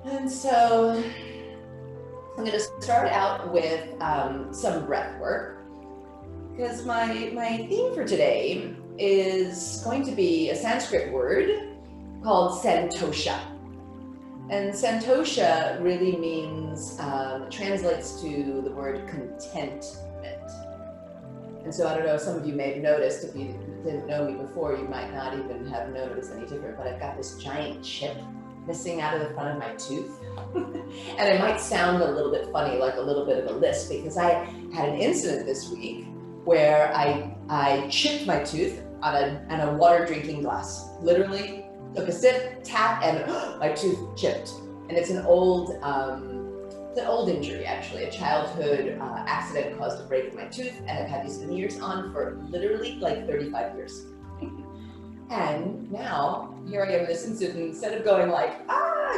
And so I'm going to start out with some breath work, because my theme for today is going to be a Sanskrit word called santosha. And santosha really means, translates to the word contentment. And so I don't know, some of you may have noticed, if you didn't know me before, you might not even have noticed any different, but I've got this giant chip missing out of the front of my tooth. And it might sound a little bit funny, like a little bit of a lisp, because I had an incident this week where I chipped my tooth on a water drinking glass. Literally took a sip, tap, and my tooth chipped. And it's an old injury, actually. A childhood accident caused a break in my tooth, and I've had these veneers on for literally like 35 years. And now, here I am in this incident, instead of going like,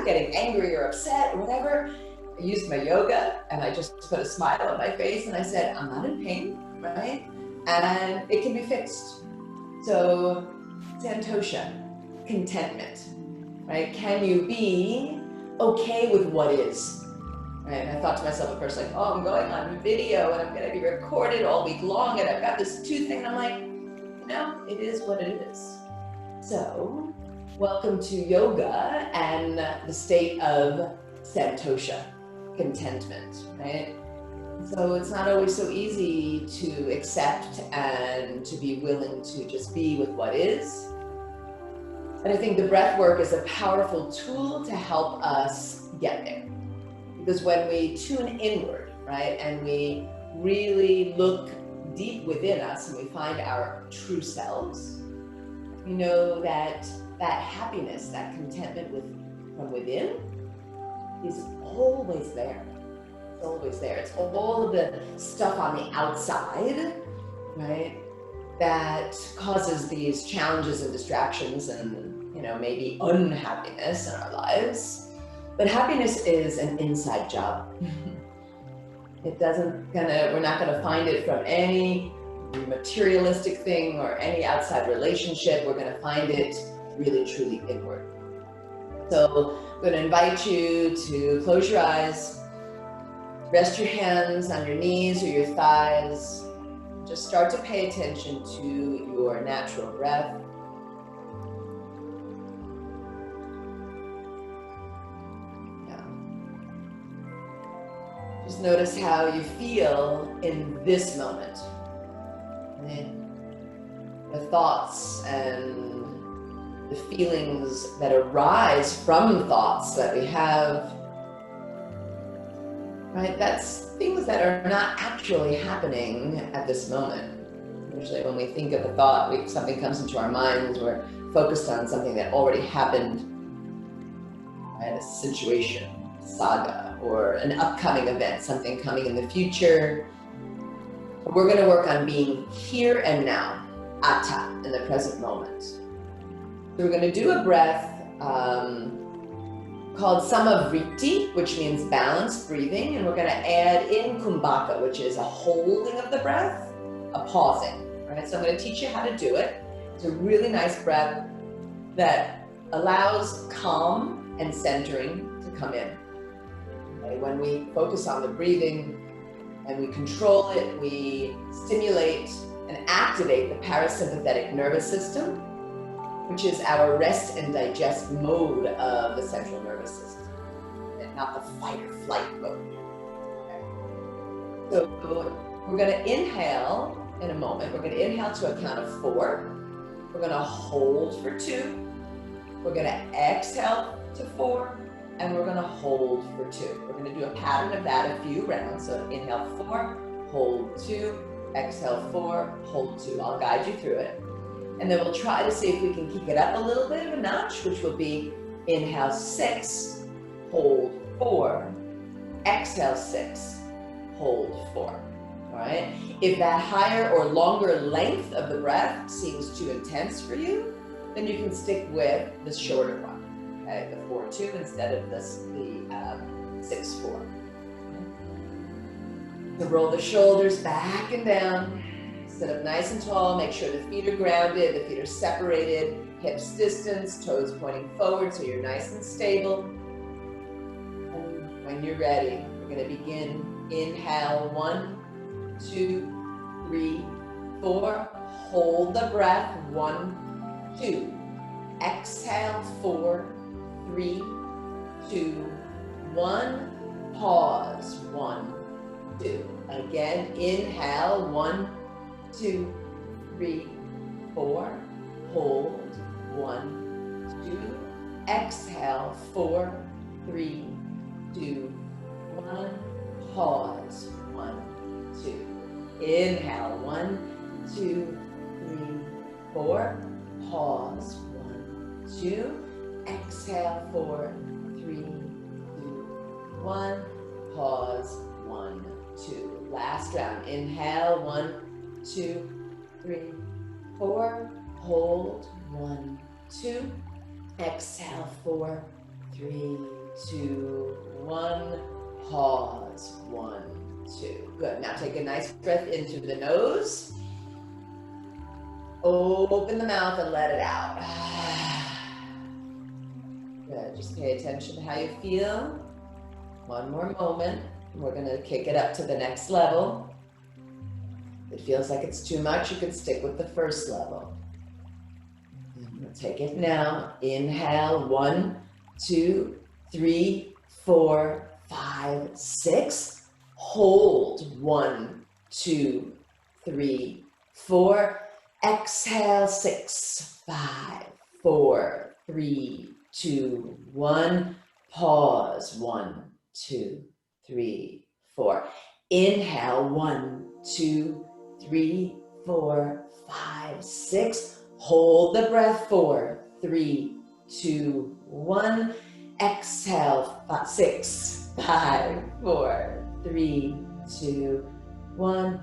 getting angry or upset or whatever, I used my yoga and I just put a smile on my face and I said, I'm not in pain, right? And it can be fixed. So, santosha, contentment, right? Can you be okay with what is? Right? And I thought to myself at first, like, oh, I'm going on video and I'm going to be recorded all week long and I've got this tooth thing. And I'm like, no, it is what it is. So, welcome to yoga and the state of santosha, contentment, right? So it's not always so easy to accept and to be willing to just be with what is. And I think the breath work is a powerful tool to help us get there. Because when we tune inward, right, and we really look deep within us and we find our true selves, we know that happiness, that contentment from within is always there. It's always there. It's all of the stuff on the outside, right, that causes these challenges and distractions and, maybe unhappiness in our lives. But happiness is an inside job. We're not gonna find it from any materialistic thing or any outside relationship. We're gonna find it really, truly inward. So I'm gonna invite you to close your eyes, rest your hands on your knees or your thighs. Just start to pay attention to your natural breath. Just notice how you feel in this moment. The thoughts and the feelings that arise from thoughts that we have, right? That's things that are not actually happening at this moment. Usually when we think of a thought, something comes into our minds, we're focused on something that already happened, right? A situation, saga, or an upcoming event, something coming in the future. We're going to work on being here and now, atta, in the present moment. So we're going to do a breath called samavriti, which means balanced breathing, and we're going to add in kumbhaka, which is a holding of the breath, a pausing. Right? So I'm going to teach you how to do it. It's a really nice breath that allows calm and centering to come in. Okay? When we focus on the breathing and we control it, we stimulate and activate the parasympathetic nervous system, which is our rest and digest mode of the central nervous system, and not the fight or flight mode. Okay. So we're going to inhale in a moment. We're going to inhale to a count of 4. We're going to hold for 2. We're going to exhale to 4. And we're going to hold for 2. We're going to do a pattern of that a few rounds. So inhale 4, hold 2, exhale 4, hold 2. I'll guide you through it. And then we'll try to see if we can kick it up a little bit of a notch, which will be inhale 6, hold 4, exhale 6, hold 4. All right? If that higher or longer length of the breath seems too intense for you, then you can stick with the shorter one. Okay, the 4-2 instead of the 6-4. So roll the shoulders back and down. Sit up nice and tall. Make sure the feet are grounded, the feet are separated, hips distance, toes pointing forward so you're nice and stable. When you're ready, we're going to begin. Inhale, 1, 2, 3, 4. Hold the breath, 1, 2. Exhale, 4, 3, 2, 1. Pause, 1, 2. Again, inhale, 1, 2, 3, 4. Hold, 1, 2. Exhale, 4, 3, 2, 1. Pause, 1, 2. Inhale, 1, 2, 3, 4. Pause, 1, 2. Exhale, 4, 3, 2, 1. Pause, 1, 2. Last round. Inhale, 1, 2, 3, 4. Hold, 1, 2. Exhale, 4, 3, 2, 1. Pause, 1, 2. Good. Now take a nice breath into the nose. Open the mouth and let it out. Good. Just pay attention to how you feel. One more moment. And we're going to kick it up to the next level. If it feels like it's too much, you can stick with the first level. We'll take it now. Inhale, 1, 2, 3, 4, 5, 6. Hold, 1, 2, 3, 4. Exhale, 6, 5, 4, 3, 2, 1. Pause, 1, 2, 3, 4. Inhale, 1, 2, 3, 4, 5, 6. Hold the breath, 4, 3, 2, 1. Exhale, 6, 5, 4, 3, 2, 1.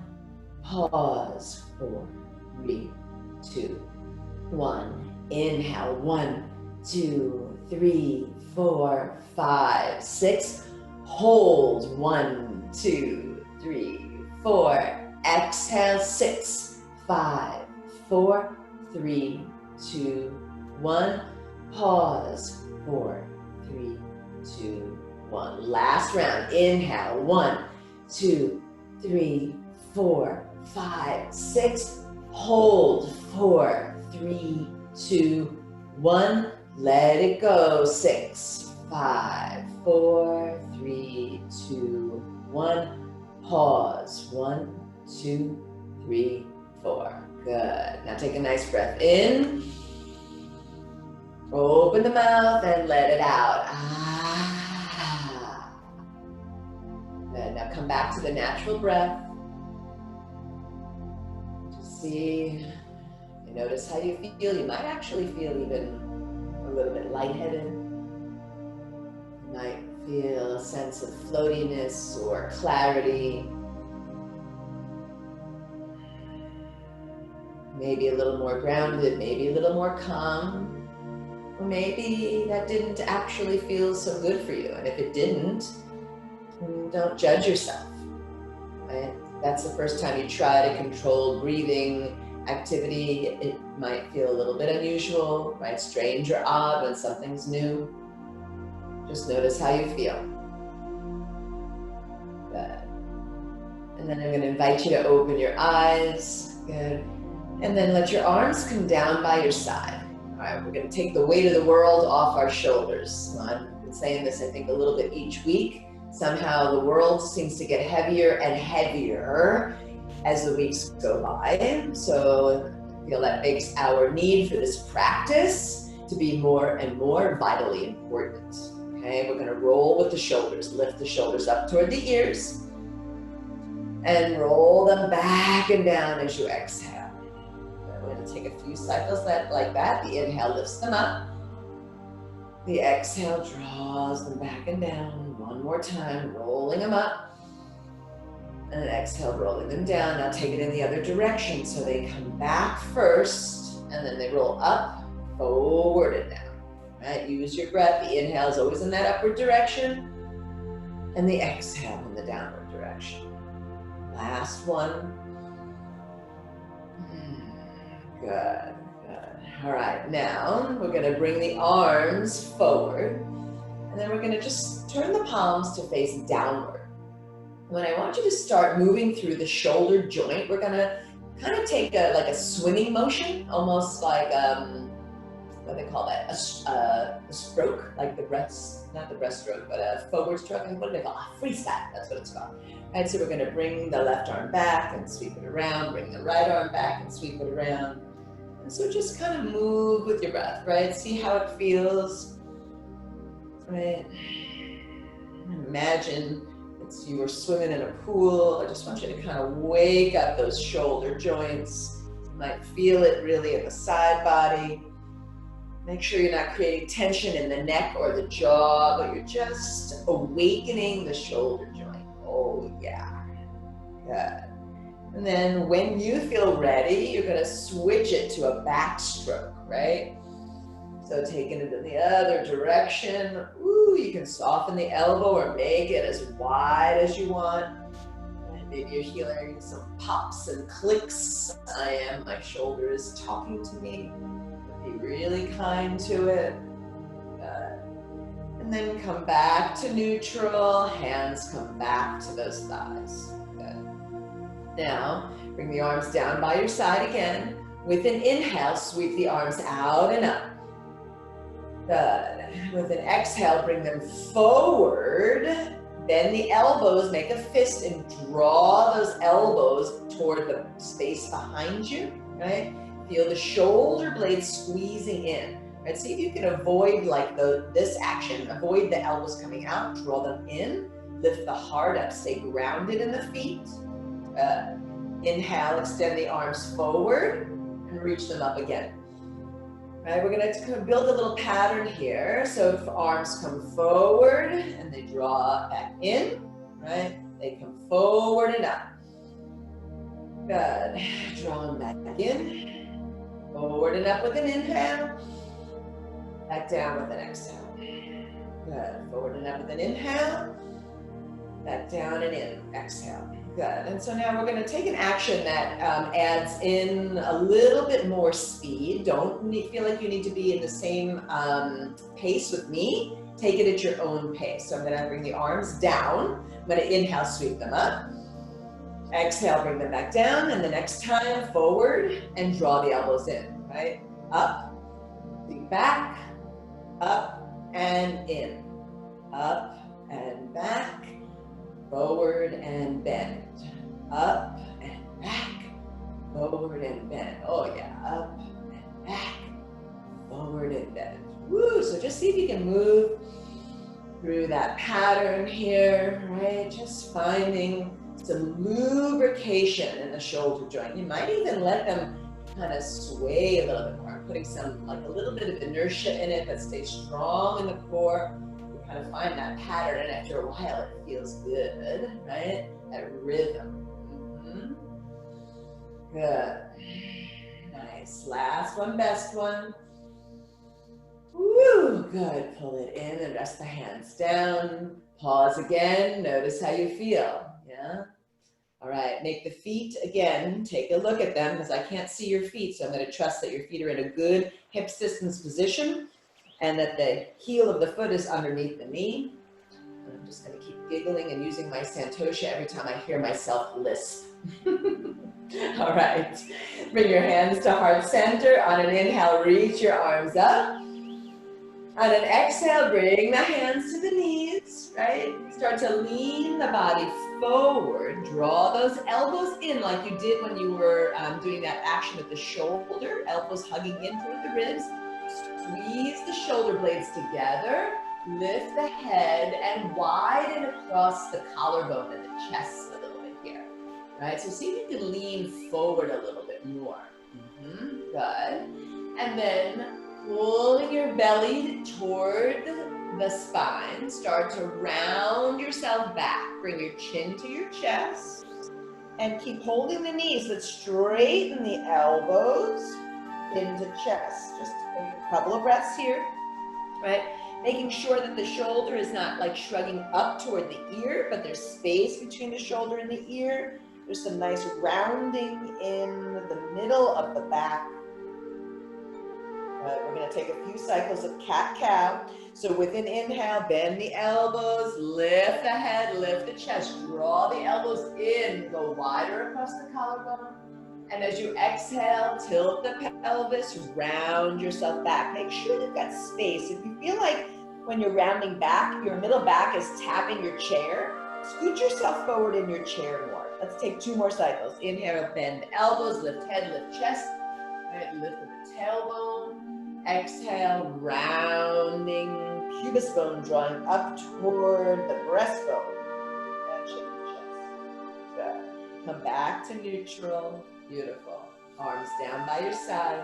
Pause, 4, 3, 2, 1. Inhale, 1, 2, 3, 4, 5, 6. Hold, 1, 2, 3, 4. Exhale, 6, 5, 4, 3, 2, 1. Pause, 4, 3, 2, 1. Last round. Inhale, 1, 2, 3, 4, 5, 6. Hold, 4, 3, 2, 1. Let it go. 6, 5, 4, 3, 2, 1. Pause. 1, 2, 3, 4. Good. Now take a nice breath in. Open the mouth and let it out. Good. Now come back to the natural breath. Just see, you notice how you feel. You might actually feel even a little bit lightheaded. You might feel a sense of floatiness or clarity. Maybe a little more grounded, maybe a little more calm, or maybe that didn't actually feel so good for you. And if it didn't, don't judge yourself, right? That's the first time you try to control breathing activity. It might feel a little bit unusual, right? Strange or odd when something's new. Just notice how you feel. Good. And then I'm going to invite you to open your eyes. Good. And then let your arms come down by your side. All right, we're going to take the weight of the world off our shoulders. I've been saying this, I think, a little bit each week. Somehow the world seems to get heavier and heavier as the weeks go by. So I feel that makes our need for this practice to be more and more vitally important. Okay, we're going to roll with the shoulders. Lift the shoulders up toward the ears and roll them back and down as you exhale. We're going to take a few cycles like that. The inhale lifts them up. The exhale draws them back and down. One more time, rolling them up. And an exhale, rolling them down. Now take it in the other direction. So they come back first, and then they roll up, forward and down. Right? Use your breath. The inhale is always in that upward direction, and the exhale in the downward direction. Last one. Good, good. All right, now we're going to bring the arms forward And then we're gonna just turn the palms to face downward. When I want you to start moving through the shoulder joint, we're gonna kind of take like a swimming motion, almost like, what do they call that? A stroke, like the breast, not the breaststroke, but a forward stroke. What do they call it? Freestyle, that's what it's called. And so we're gonna bring the left arm back and sweep it around, bring the right arm back and sweep it around. And so just kind of move with your breath, right? See how it feels, right? Imagine you were swimming in a pool. I just want you to kind of wake up those shoulder joints. You might feel it really in the side body. Make sure you're not creating tension in the neck or the jaw, but you're just awakening the shoulder joint. Oh yeah, good. And then when you feel ready, you're gonna switch it to a backstroke, right? So taking it in the other direction. Ooh, you can soften the elbow or make it as wide as you want. And maybe you're hearing some pops and clicks. My shoulder is talking to me. Be really kind to it. And then come back to neutral. Hands come back to those thighs. Good. Now, bring the arms down by your side again. With an inhale, sweep the arms out and up. Good. With an exhale, bring them forward. Bend the elbows, make a fist, and draw those elbows toward the space behind you, right? Feel the shoulder blades squeezing in, right? See if you can avoid like this action, avoid the elbows coming out, draw them in, lift the heart up, stay grounded in the feet. Inhale, extend the arms forward and reach them up again. Right, we're gonna kind of build a little pattern here. So if arms come forward and they draw back in, right? They come forward and up. Good, draw them back in. Forward and up with an inhale. Back down with an exhale. Good, forward and up with an inhale. Back down and in, exhale. Good, and so now we're gonna take an action that adds in a little bit more speed. Don't feel like you need to be in the same pace with me. Take it at your own pace. So I'm gonna bring the arms down. I'm gonna inhale, sweep them up. Exhale, bring them back down. And the next time, forward and draw the elbows in, right? Up, back, up and in. Up and back. Forward and bend. Up and back. Forward and bend. Oh yeah, up and back. Forward and bend. Woo, so just see if you can move through that pattern here, right? Just finding some lubrication in the shoulder joint. You might even let them kind of sway a little bit more, putting some, like a little bit of inertia in it, but stay strong in the core. Kind of find that pattern, and after a while it feels good, right? That rhythm. Good. Nice. Last one, best one. Woo, good. Pull it in and rest the hands down. Pause again. Notice how you feel. Yeah. All right. Make the feet again. Take a look at them because I can't see your feet, so I'm going to trust that your feet are in a good hip distance position. And that the heel of the foot is underneath the knee. And I'm just going to keep giggling and using my Santosha every time I hear myself lisp. All right. Bring your hands to heart center. On an inhale, reach your arms up. On an exhale, bring the hands to the knees, right? Start to lean the body forward. Draw those elbows in like you did when you were doing that action with the shoulder. Elbows hugging in toward the ribs. Squeeze the shoulder blades together, lift the head, and widen across the collarbone and the chest a little bit here. Right, so see if you can lean forward a little bit more. Good. And then pulling your belly toward the spine, start to round yourself back. Bring your chin to your chest, and keep holding the knees, but straighten the elbows into chest. Just take a couple of breaths here, right? Making sure that the shoulder is not like shrugging up toward the ear, but there's space between the shoulder and the ear. There's some nice rounding in the middle of the back. We're going to take a few cycles of cat-cow. So with an inhale, bend the elbows, lift the head, lift the chest, draw the elbows in, go wider across the collarbone. And as you exhale, tilt the pelvis, round yourself back. Make sure you've got space. If you feel like when you're rounding back, your middle back is tapping your chair, scoot yourself forward in your chair more. Let's take 2 more cycles. Inhale, bend elbows, lift head, lift chest. Right, lift the tailbone. Exhale, rounding pubis bone, drawing up toward the breastbone. And chin and chest. Good. Come back to neutral. Beautiful. Arms down by your side.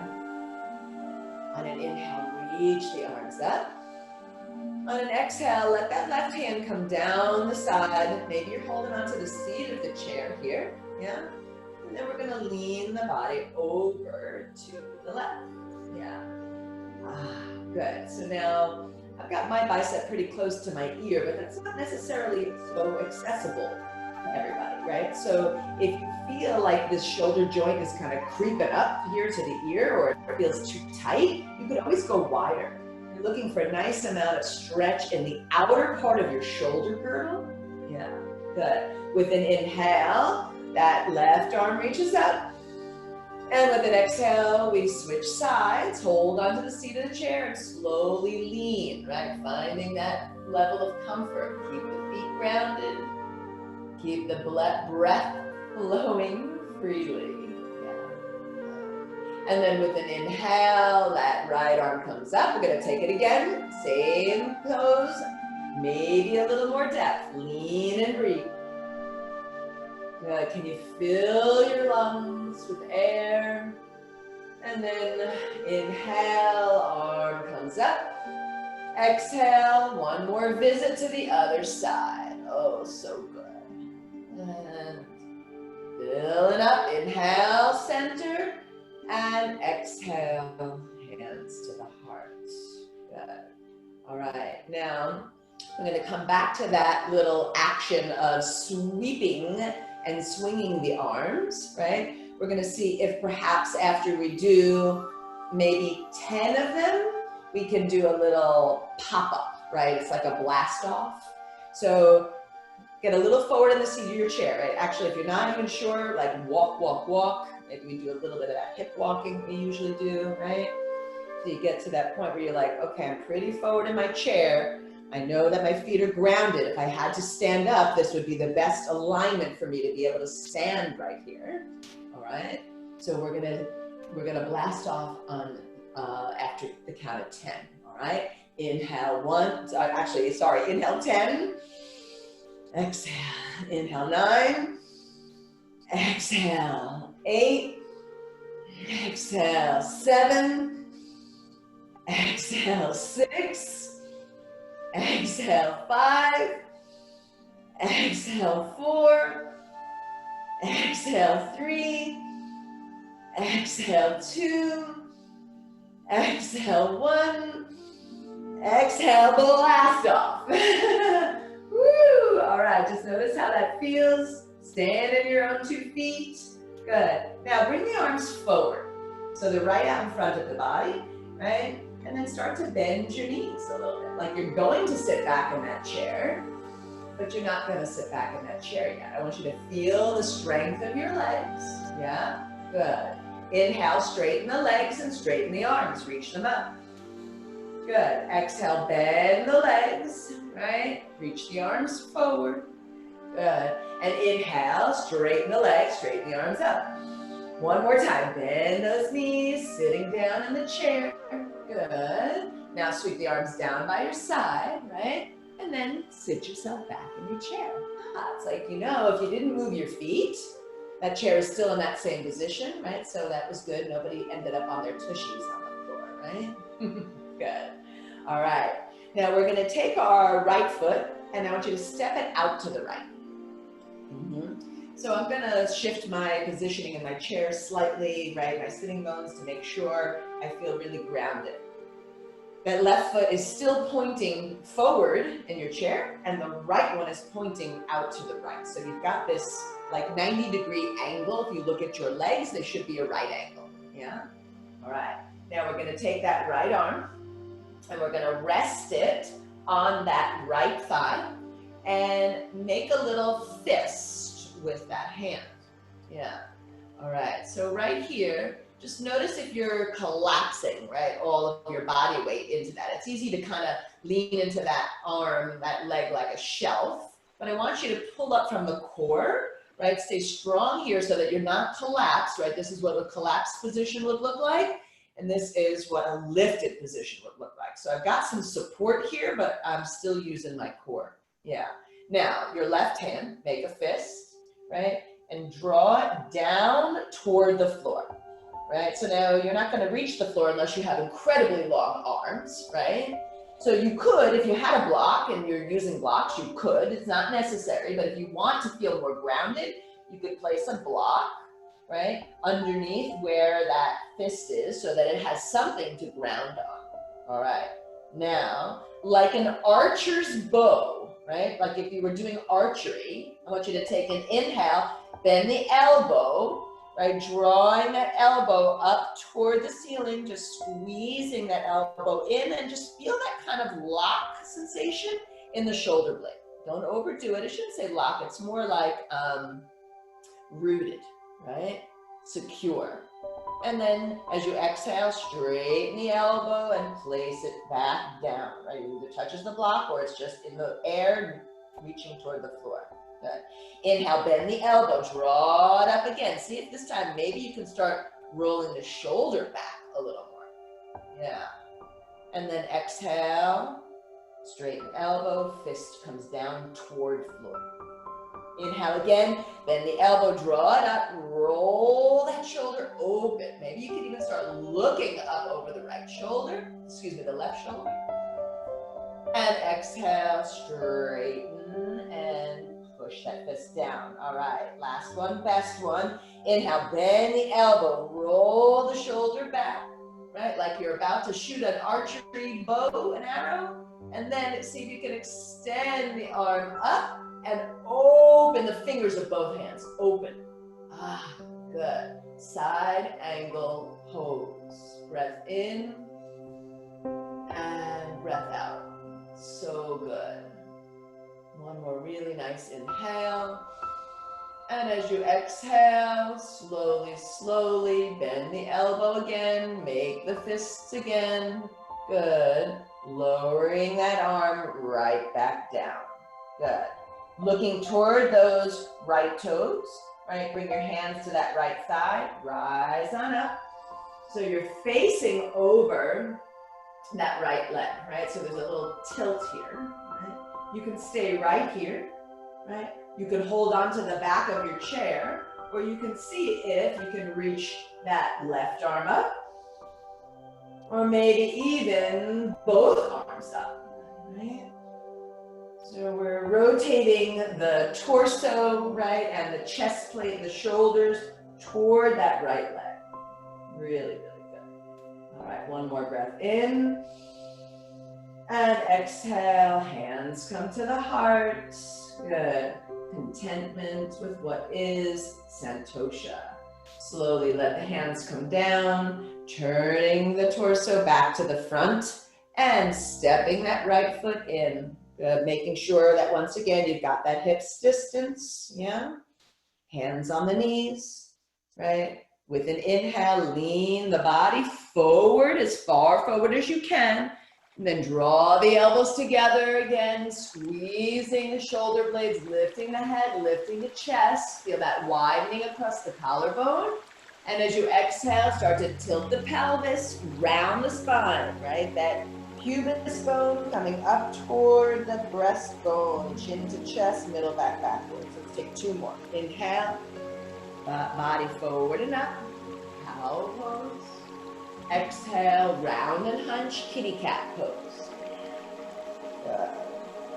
On an inhale, reach the arms up. On an exhale, let that left hand come down the side. Maybe you're holding onto the seat of the chair here. Yeah. And then we're going to lean the body over to the left. Yeah. Good. So now I've got my bicep pretty close to my ear, but that's not necessarily so accessible to everybody, right? So if you feel like this shoulder joint is kind of creeping up here to the ear, or it feels too tight, you could always go wider. You're looking for a nice amount of stretch in the outer part of your shoulder girdle. Yeah, good. With an inhale, that left arm reaches up. And with an exhale, we switch sides, hold onto the seat of the chair and slowly lean, right? Finding that level of comfort. Keep the feet grounded. Keep the breath flowing freely. Yeah. And then with an inhale, that right arm comes up. We're gonna take it again. Same pose, maybe a little more depth. Lean and breathe. Good. Can you fill your lungs with air? And then inhale, arm comes up. Exhale, one more visit to the other side. Oh, so good. And filling up, inhale, center, and exhale, hands to the heart. Good. All right, now I'm going to come back to that little action of sweeping and swinging the arms, right? We're going to see if perhaps after we do maybe 10 of them, we can do a little pop-up, right? It's like a blast off. So get a little forward in the seat of your chair, right? Actually, if you're not even sure, like walk, walk, walk. Maybe we do a little bit of that hip walking we usually do, right? So you get to that point where you're like, okay, I'm pretty forward in my chair. I know that my feet are grounded. If I had to stand up, this would be the best alignment for me to be able to stand right here. All right. So we're gonna blast off on after the count of 10. All right. Inhale inhale 10. Exhale. Inhale 9. Exhale 8. Exhale 7. Exhale 6. Exhale 5, exhale 4, exhale 3, exhale 2, exhale 1, exhale, blast off. Woo! All right, just notice how that feels. Stand in your own 2 feet. Good. Now bring the arms forward. So they're right out in front of the body, right? And then start to bend your knees a little bit. Like you're going to sit back in that chair, but you're not going to sit back in that chair yet. I want you to feel the strength of your legs. Yeah? Good. Inhale, straighten the legs and straighten the arms. Reach them up. Good. Exhale, bend the legs, right? Reach the arms forward. Good. And inhale, straighten the legs, straighten the arms up. One more time. Bend those knees, sitting down in the chair. Good. Now sweep the arms down by your side, right? And then sit yourself back in your chair. It's like, you know, if you didn't move your feet, that chair is still in that same position, right? So that was good. Nobody ended up on their tushies on the floor, right? Good. All right. Now we're going to take our right foot and I want you to step it out to the right. So I'm going to shift my positioning in my chair slightly, right? My sitting bones to make sure I feel really grounded. That left foot is still pointing forward in your chair and the right one is pointing out to the right. So you've got this like 90-degree angle. If you look at your legs, they should be a right angle. Yeah? All right. Now we're gonna take that right arm and we're gonna rest it on that right thigh and make a little fist with that hand. Yeah, all right, so right here, just notice if you're collapsing, right, all of your body weight into that. It's easy to kind of lean into that arm, that leg like a shelf, but I want you to pull up from the core, right? Stay strong here so that you're not collapsed, right? This is what a collapsed position would look like, and this is what a lifted position would look like. So I've got some support here, but I'm still using my core. Yeah. Now, your left hand, make a fist, right? And draw it down toward the floor. Right? So now you're not going to reach the floor unless you have incredibly long arms, right? So you could, if you had a block and you're using blocks, you could. It's not necessary, but if you want to feel more grounded, you could place a block, right, underneath where that fist is so that it has something to ground on. All right. Now, like an archer's bow, right? Like if you were doing archery, I want you to take an inhale, bend the elbow, right, drawing that elbow up toward the ceiling, just squeezing that elbow in and just feel that kind of lock sensation in the shoulder blade. Don't overdo it. I shouldn't say lock. It's more like rooted, right? Secure. And then as you exhale, straighten the elbow and place it back down, right? It either touches the block or it's just in the air, reaching toward the floor. Good. Inhale, bend the elbow, draw it up again. See if this time maybe you can start rolling the shoulder back a little more. Yeah. And then exhale, straighten elbow, fist comes down toward floor. Inhale again, bend the elbow, draw it up, roll that shoulder open. Maybe you can even start looking up over the right shoulder, the left shoulder. And exhale, straighten and push that fist down. All right, last one, best one. Inhale, bend the elbow, roll the shoulder back, right? Like you're about to shoot an archery bow, an arrow. And then see if you can extend the arm up and open the fingers of both hands, open. Ah, good. Side angle pose. Breath in and breath out. So good. One more really nice inhale. And as you exhale, slowly, slowly bend the elbow again, make the fists again. Good. Lowering that arm right back down. Good. Looking toward those right toes, right? Bring your hands to that right thigh, rise on up. So you're facing over that right leg, right? So there's a little tilt here, right? You can stay right here, right? You can hold on to the back of your chair, or you can see if you can reach that left arm up, or maybe even both arms up, right? So we're rotating the torso, right, and the chest plate and the shoulders toward that right leg. Really, really good. All right, one more breath in. And exhale, hands come to the heart. Good. Contentment with what is, santosha. Slowly let the hands come down, turning the torso back to the front and stepping that right foot in. Making sure that once again, you've got that hips distance, yeah? Hands on the knees, right? With an inhale, lean the body forward, as far forward as you can. And then draw the elbows together again, squeezing the shoulder blades, lifting the head, lifting the chest. Feel that widening across the collarbone. And as you exhale, start to tilt the pelvis, round the spine, right? That pubis bone coming up toward the breastbone, chin to chest, middle back backwards. Let's take two more. Inhale, body forward and up, cow pose. Exhale, round and hunch, kitty cat pose.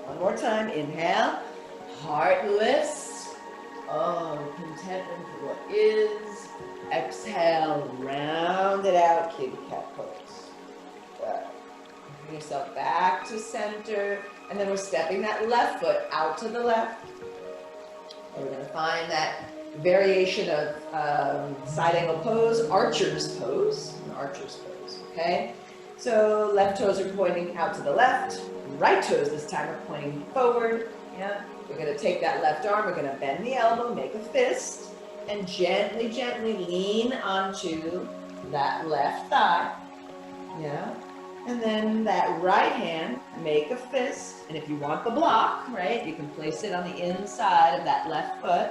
One more time, inhale, heart lifts. Oh, contentment for what is. Exhale, round it out, kitty cat pose. Bring yourself back to center, and then we're stepping that left foot out to the left. And we're gonna find that variation of side angle pose, archer's pose, an archer's pose. toes, okay? So left toes are pointing out to the left, right toes this time are pointing forward, yeah? We're gonna take that left arm, we're gonna bend the elbow, make a fist, and gently, gently lean onto that left thigh, yeah? And then that right hand, make a fist, and if you want the block, right, you can place it on the inside of that left foot,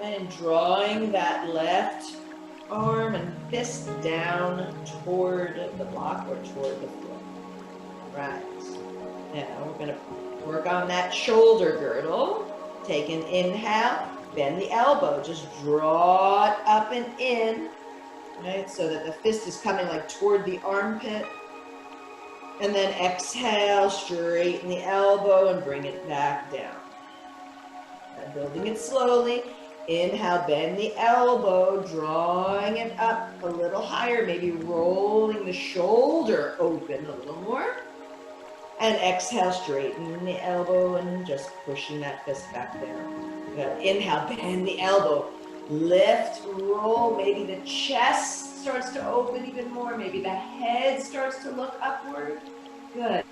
and drawing that left arm and fist down toward the block or toward the floor. Right. Now we're gonna work on that shoulder girdle. Take an inhale, bend the elbow, just draw it up and in, right? So that the fist is coming like toward the armpit. And then exhale, straighten the elbow and bring it back down. And building it slowly. Inhale, bend the elbow, drawing it up a little higher, maybe rolling the shoulder open a little more. And exhale, straighten the elbow and just pushing that fist back down. Good. Inhale, bend the elbow, lift, roll, maybe the chest starts to open even more, maybe the head starts to look upward. Good.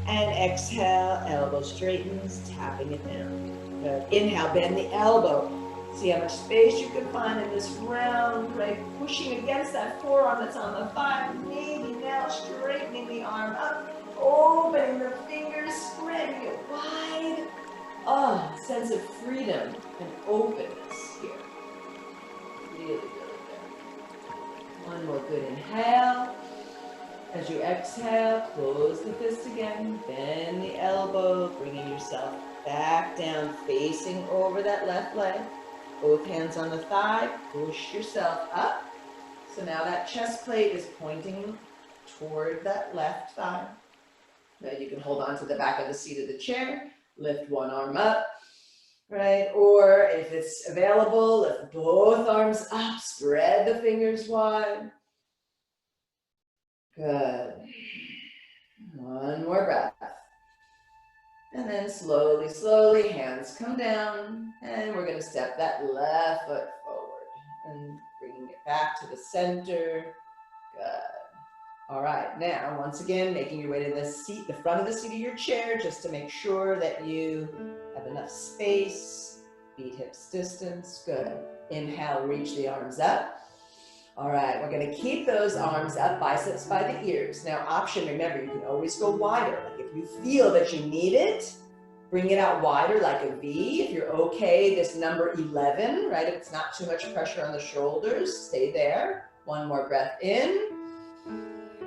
And exhale, elbow straightens, tapping it down. Good. Inhale, bend the elbow. See how much space you can find in this round, right? Pushing against that forearm that's on the thigh. Maybe now straightening the arm up, opening the fingers, spreading it wide. Oh, sense of freedom and openness here. Really, really good. One more good inhale. As you exhale, close the fist again, bend the elbow, bringing yourself back down, facing over that left leg. Both hands on the thigh, push yourself up. So now that chest plate is pointing toward that left thigh. Now you can hold on to the back of the seat of the chair, lift one arm up, right? Or if it's available, lift both arms up, spread the fingers wide. Good. One more breath. And then slowly, slowly, hands come down, and we're going to step that left foot forward and bringing it back to the center. Good. All right, now, once again, making your way to the seat, the front of the seat of your chair, just to make sure that you have enough space, feet hips distance. Good. Inhale, reach the arms up. All right, we're going to keep those arms up, biceps by the ears. Now, option, remember, you can always go wider. Like if you feel that you need it, bring it out wider like a V. If you're okay, this number 11, right? If it's not too much pressure on the shoulders, stay there. One more breath in.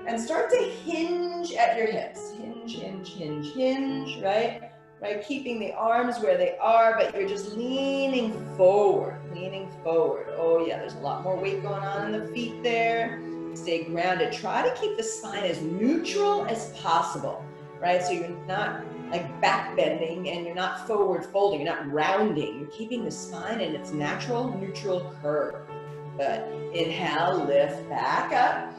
And start to hinge at your hips. Hinge, hinge, hinge, hinge, right? Right, keeping the arms where they are, but you're just leaning forward, leaning forward. Oh yeah, there's a lot more weight going on in the feet there. Stay grounded. Try to keep the spine as neutral as possible, right? So you're not like back bending and you're not forward folding, you're not rounding. You're keeping the spine in its natural neutral curve. Good. Inhale, lift back up.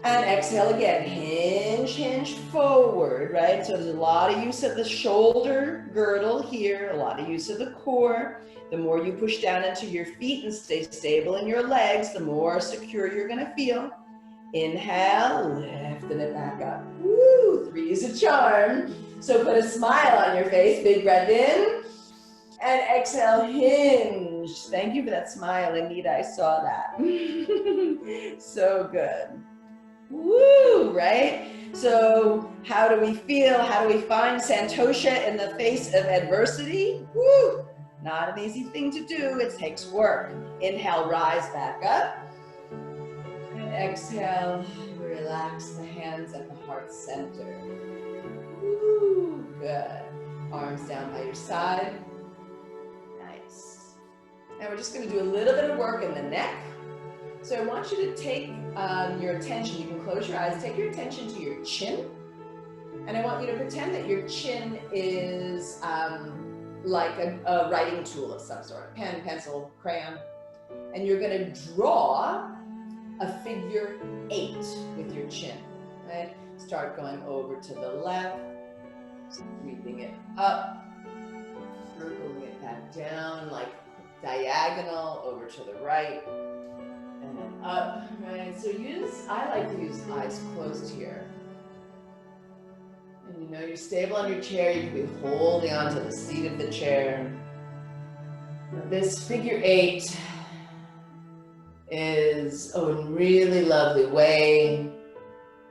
And exhale again, hinge, hinge forward, right? So there's a lot of use of the shoulder girdle here, a lot of use of the core. The more you push down into your feet and stay stable in your legs, the more secure you're gonna feel. Inhale, lifting it back up. Woo, 3 is a charm. So put a smile on your face, big breath in. And exhale, hinge. Thank you for that smile, Anita, I saw that. So good. Woo, right? So how do we feel? How do we find Santosha in the face of adversity? Woo, not an easy thing to do. It takes work. Inhale, rise back up. And exhale, relax the hands at the heart center. Woo, good. Arms down by your side. Nice. Now we're just going to do a little bit of work in the neck. So I want you to take your attention, you can close your eyes, take your attention to your chin. And I want you to pretend that your chin is like a writing tool of some sort, pen, pencil, crayon. And you're going to draw a figure 8 with your chin, right? Start going over to the left, sweeping it up, circling it back down like diagonal over to the right. And then up, right? So I like to use eyes closed here. And you know you're stable on your chair, you can be holding onto the seat of the chair. Now this figure 8 is a really lovely way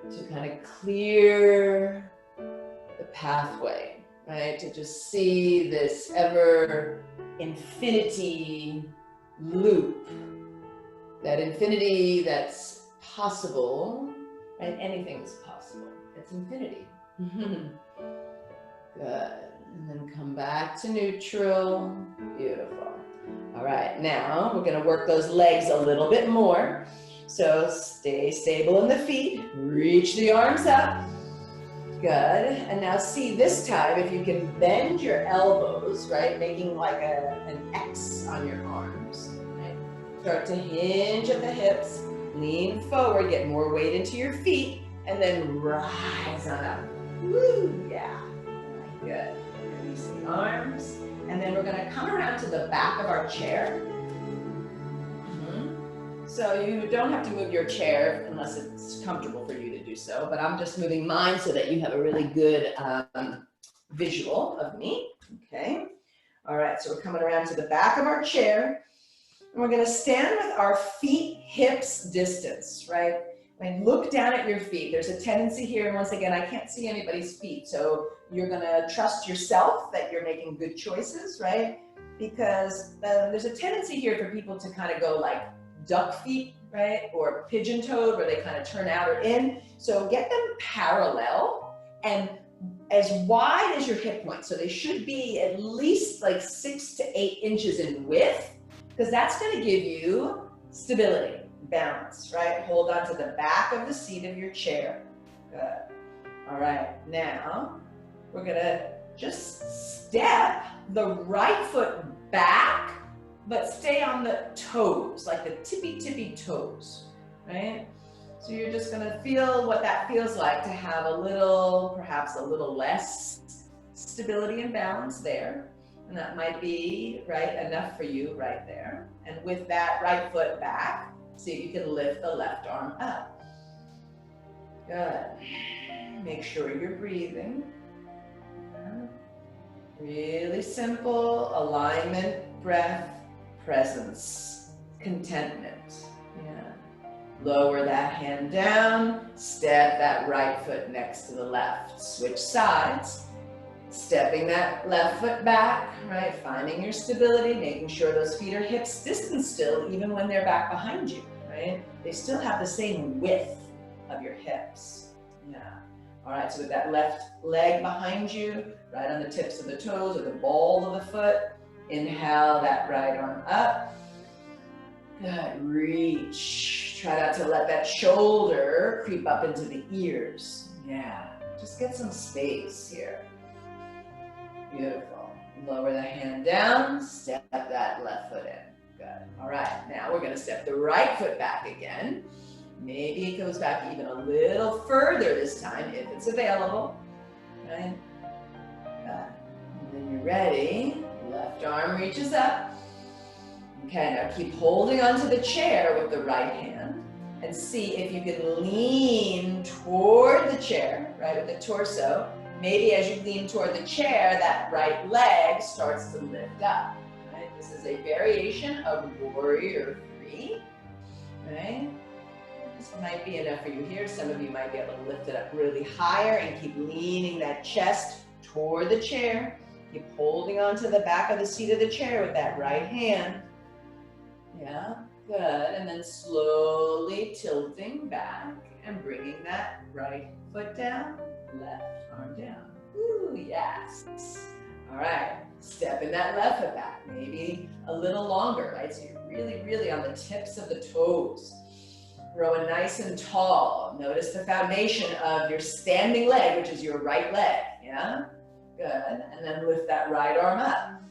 to kind of clear the pathway, right? To just see this ever infinity loop, that infinity that's possible, right? Anything's possible. It's infinity. Good. And then come back to neutral. Beautiful. All right, now we're going to work those legs a little bit more. So stay stable in the feet, reach the arms up. Good. And now see this time if you can bend your elbows, right? Making like an X on your arms. Right? Start to hinge at the hips, lean forward, get more weight into your feet, and then rise on up. Woo, yeah. Good. Release the arms. And then we're going to come around to the back of our chair. So you don't have to move your chair unless it's comfortable for you to do so, but I'm just moving mine so that you have a really good visual of me. Okay. All right, so we're coming around to the back of our chair, and we're going to stand with our feet hips distance, right? And look down at your feet. There's a tendency here, and once again, I can't see anybody's feet, so you're going to trust yourself that you're making good choices, right? Because there's a tendency here for people to kind of go like duck feet, right? Or pigeon toed, where they kind of turn out or in. So get them parallel and as wide as your hip points. So they should be at least like 6 to 8 inches in width, because that's going to give you stability, balance, right? Hold on to the back of the seat of your chair. Good. All right, now we're going to just step the right foot back, but stay on the toes, like the tippy toes, right? So you're just gonna feel what that feels like to have a little, perhaps a little less stability and balance there. And that might be, right, enough for you right there. And with that right foot back, see if you can lift the left arm up. Good. Make sure you're breathing. Really simple alignment, breath, presence, contentment. Yeah. Lower that hand down, step that right foot next to the left. Switch sides, stepping that left foot back, right? Finding your stability, making sure those feet are hips distance still, even when they're back behind you, right? They still have the same width of your hips. Yeah. All right, so with that left leg behind you, right on the tips of the toes or the ball of the foot, inhale that right arm up. Good, reach. Try not to let that shoulder creep up into the ears. Yeah, just get some space here. Beautiful. Lower the hand down, step that left foot in. Good. All right, now we're gonna step the right foot back again. Maybe it goes back even a little further this time if it's available. Right? Good. And then you're ready. Left arm reaches up. Okay, now keep holding onto the chair with the right hand and see if you can lean toward the chair, right, with the torso. Maybe as you lean toward the chair, that right leg starts to lift up, right? This is a variation of Warrior 3, right? This might be enough for you here. Some of you might be able to lift it up really higher and keep leaning that chest toward the chair. Keep holding onto the back of the seat of the chair with that right hand. Yeah, good. And then slowly tilting back and bringing that right foot down, left arm down. Ooh, yes. All right, stepping that left foot back, maybe a little longer, right? So you're really, really on the tips of the toes. Growing nice and tall. Notice the foundation of your standing leg, which is your right leg, yeah? Good, and then lift that right arm up,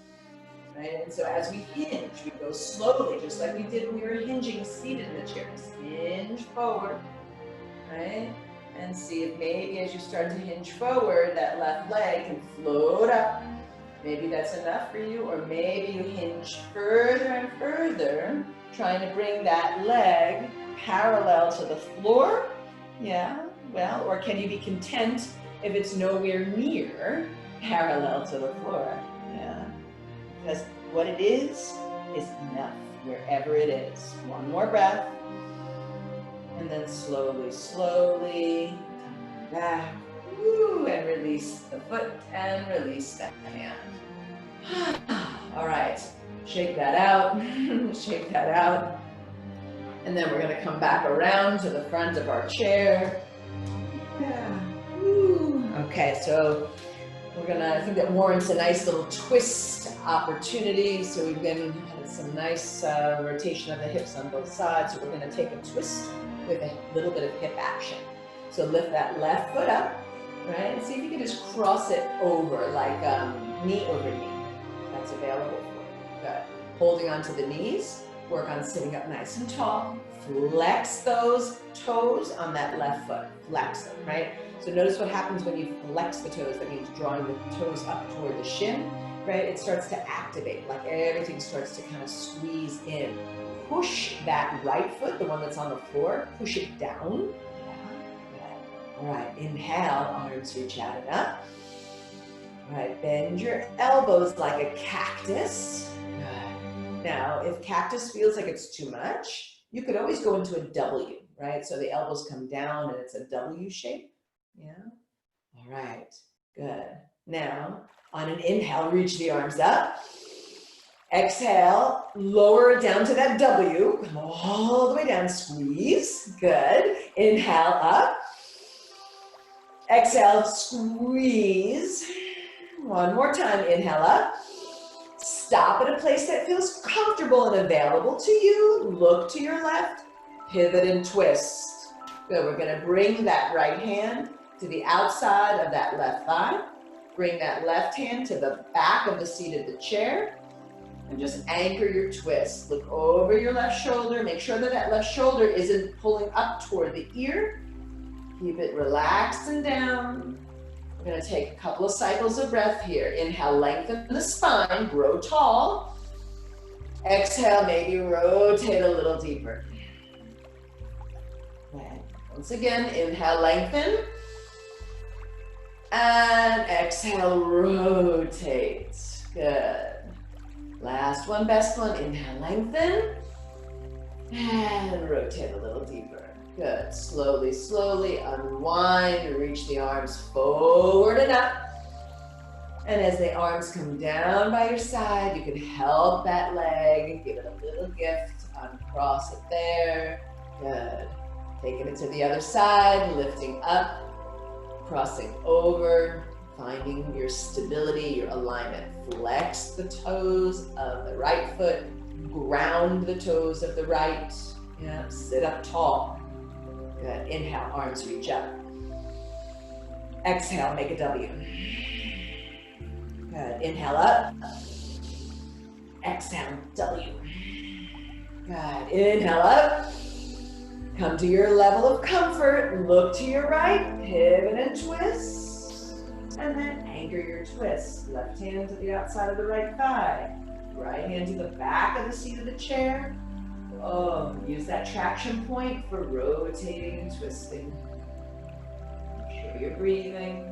right? And so as we hinge, we go slowly, just like we did when we were hinging seated in the chair. Just hinge forward, right? And see if maybe as you start to hinge forward, that left leg can float up. Maybe that's enough for you, or maybe you hinge further and further, trying to bring that leg parallel to the floor? Yeah, well, or can you be content if it's nowhere near parallel to the floor? Yeah, because what it is enough wherever it is. One more breath. And then slowly, slowly come back. Woo, and release the foot and release the hand. All right, shake that out, shake that out. And then we're gonna come back around to the front of our chair. Yeah. Woo. Okay, so I think that warrants a nice little twist opportunity. So we've been had some nice rotation of the hips on both sides. So we're gonna take a twist with a little bit of hip action. So lift that left foot up, right? And see if you can just cross it over like knee over knee. That's available for you. Good. Holding onto the knees, work on sitting up nice and tall. Flex those toes on that left foot. Flex them, right? So notice what happens when you flex the toes. That means drawing the toes up toward the shin, right? It starts to activate, like everything starts to kind of squeeze in. Push that right foot, the one that's on the floor, push it down. Yeah. All right, inhale, arms reach out and up. All right, bend your elbows like a cactus. Good. Now, if cactus feels like it's too much, you could always go into a W, right? So the elbows come down and it's a W shape. Yeah. All right. Good. Now, on an inhale, reach the arms up. Exhale, lower it down to that W. Come all the way down. Squeeze. Good. Inhale up. Exhale, squeeze. One more time. Inhale up. Stop at a place that feels comfortable and available to you. Look to your left. Pivot and twist. Good. We're going to bring that right hand to the outside of that left thigh. Bring that left hand to the back of the seat of the chair. And just anchor your twist. Look over your left shoulder. Make sure that that left shoulder isn't pulling up toward the ear. Keep it relaxed and down. We're going to take a couple of cycles of breath here. Inhale, lengthen the spine, grow tall. Exhale, maybe rotate a little deeper. And once again, inhale, lengthen. And exhale, rotate. Good. Last one, best one. Inhale, lengthen. And rotate a little deeper. Good. Slowly, slowly unwind. Reach the arms forward and up. And as the arms come down by your side, you can help that leg. Give it a little gift. Uncross it there. Good. Taking it to the other side. Lifting up. Crossing over. Finding your stability, your alignment. Flex the toes of the right foot. Ground the toes of the right. Yeah. Sit up tall. Good. Inhale, arms reach up. Exhale, make a W. Good. Inhale up. Exhale, W. Good. Inhale up. Come to your level of comfort. Look to your right. Pivot and twist. And then anchor your twist. Left hand to the outside of the right thigh. Right hand to the back of the seat of the chair. Oh, use that traction point for rotating and twisting. Make sure you're breathing.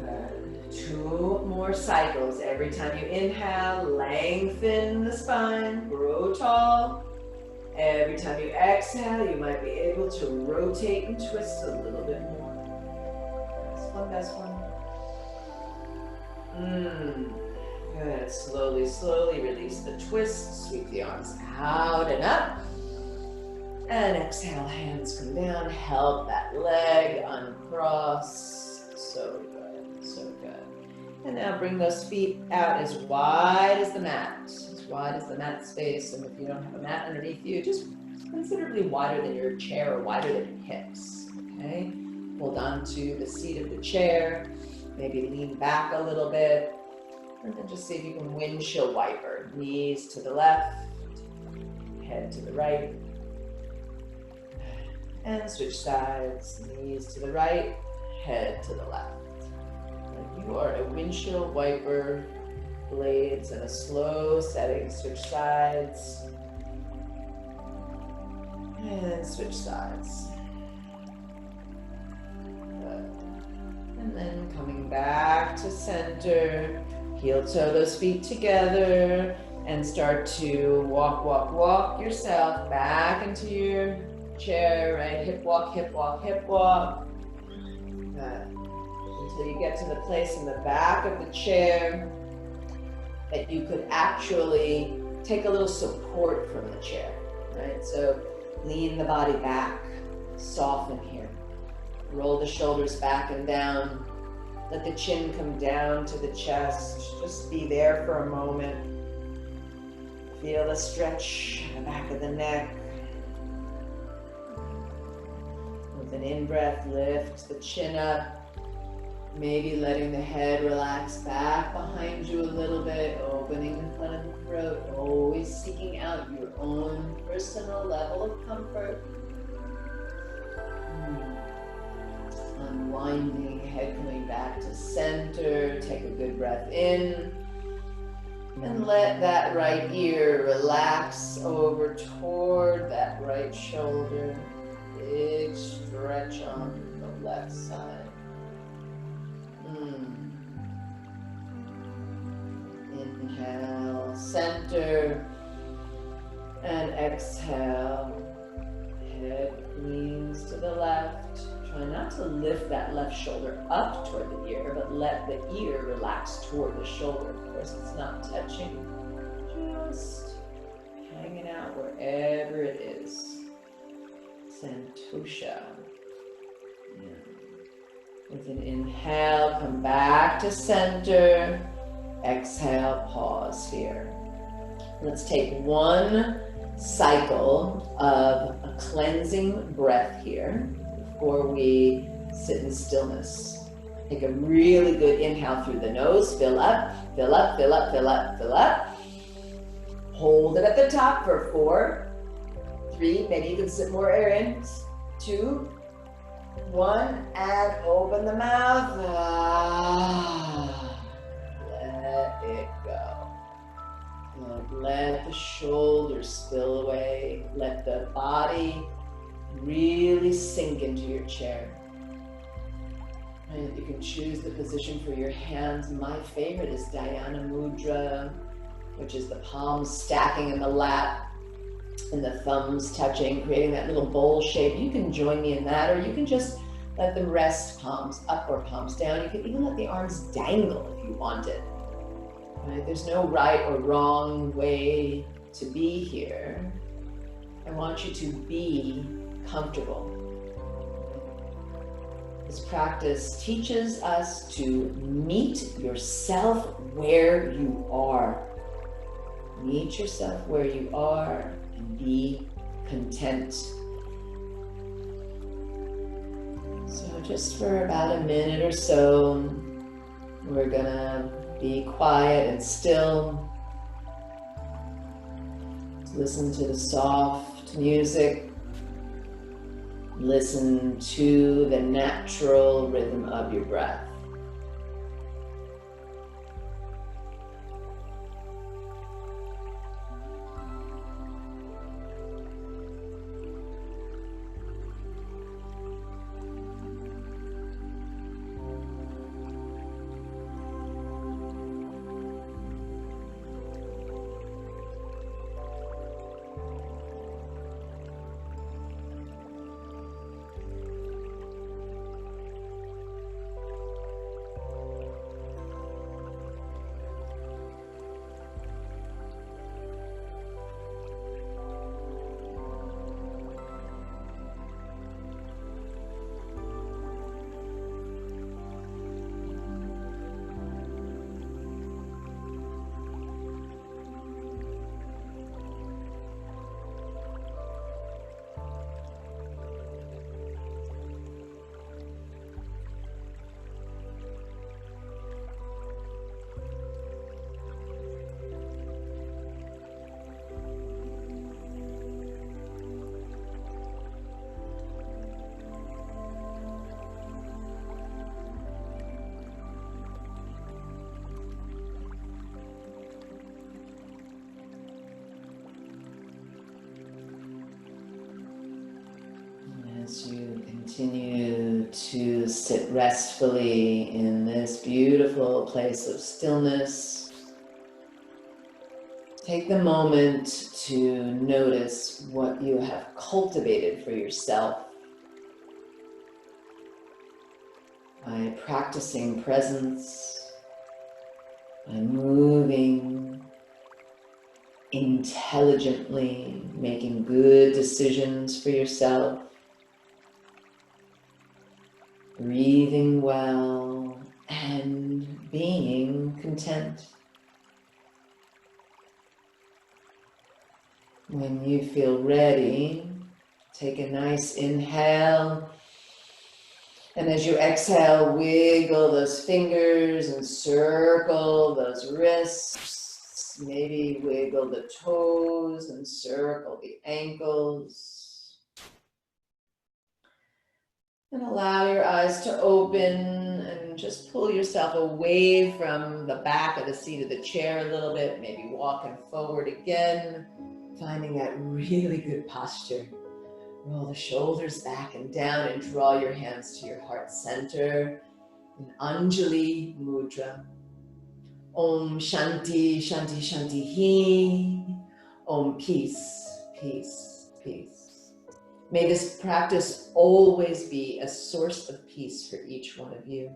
Good. 2 more cycles. Every time you inhale, lengthen the spine, grow tall. Every time you exhale, you might be able to rotate and twist a little bit more. Best one. Good. Slowly, slowly release the twist. Sweep the arms out and up. And exhale, hands come down. Help that leg uncross. So good, so good. And now bring those feet out as wide as the mat. As wide as the mat space. And if you don't have a mat underneath you, just considerably wider than your chair or wider than your hips. Okay? Hold on to the seat of the chair. Maybe lean back a little bit. And then just see if you can windshield wiper. Knees to the left, head to the right. And switch sides. Knees to the right, head to the left. And you are a windshield wiper. Blades in a slow setting. Switch sides. And switch sides. Good. And then coming back to center. Heel toe those feet together and start to walk, walk, walk yourself back into your chair, right? Hip walk, hip walk, hip walk. Good. Until you get to the place in the back of the chair that you could actually take a little support from the chair, right? So lean the body back, soften here. Roll the shoulders back and down. Let the chin come down to the chest. Just be there for a moment. Feel the stretch in the back of the neck. With an in-breath, lift the chin up. Maybe letting the head relax back behind you a little bit, opening the front of the throat, always seeking out your own personal level of comfort. Unwinding, head coming back to center. Take a good breath in. And let that right ear relax over toward that right shoulder. Big stretch on the left side. Inhale, center, and exhale. Head leans to the left. Try not to lift that left shoulder up toward the ear, but let the ear relax toward the shoulder. Of course, it's not touching, just hanging out wherever it is. Santosha. With an inhale, come back to center. Exhale, pause here. Let's take one cycle of a cleansing breath here before we sit in stillness. Take a really good inhale through the nose. Fill up, fill up, fill up, fill up, fill up. Hold it at the top for 4, 3, maybe you can sit more air in. 2, 1, and open the mouth. Let it go. Let the shoulders spill away. Let the body really sink into your chair. And you can choose the position for your hands. My favorite is Dhyana Mudra, which is the palms stacking in the lap and the thumbs touching, creating that little bowl shape. You can join me in that, or you can just let them rest, palms up or palms down. You can even let the arms dangle if you want it. Right? There's no right or wrong way to be here. I want you to be comfortable. This practice teaches us to meet yourself where you are. Meet yourself where you are and be content. So just for about a minute or so, we're gonna be quiet and still. Listen to the soft music. Listen to the natural rhythm of your breath. sit restfully in this beautiful place of stillness, take the moment to notice what you have cultivated for yourself by practicing presence, by moving intelligently, making good decisions for yourself, breathing well, and being content. When you feel ready, take a nice inhale. And as you exhale, wiggle those fingers and circle those wrists. Maybe wiggle the toes and circle the ankles. And allow your eyes to open and just pull yourself away from the back of the seat of the chair a little bit, maybe walking forward again, finding that really good posture. Roll the shoulders back and down and draw your hands to your heart center in Anjali Mudra. Om Shanti, Shanti, Shanti Hi. Om Peace, Peace, Peace. May this practice always be a source of peace for each one of you.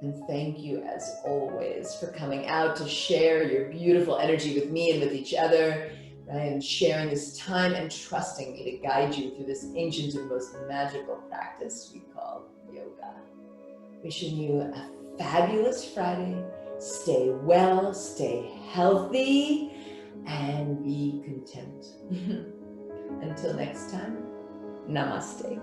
And thank you, as always, for coming out to share your beautiful energy with me and with each other, right? And sharing this time and trusting me to guide you through this ancient and most magical practice we call yoga. Wishing you a fabulous Friday. Stay well, stay healthy, and be content. Until next time. Namaste.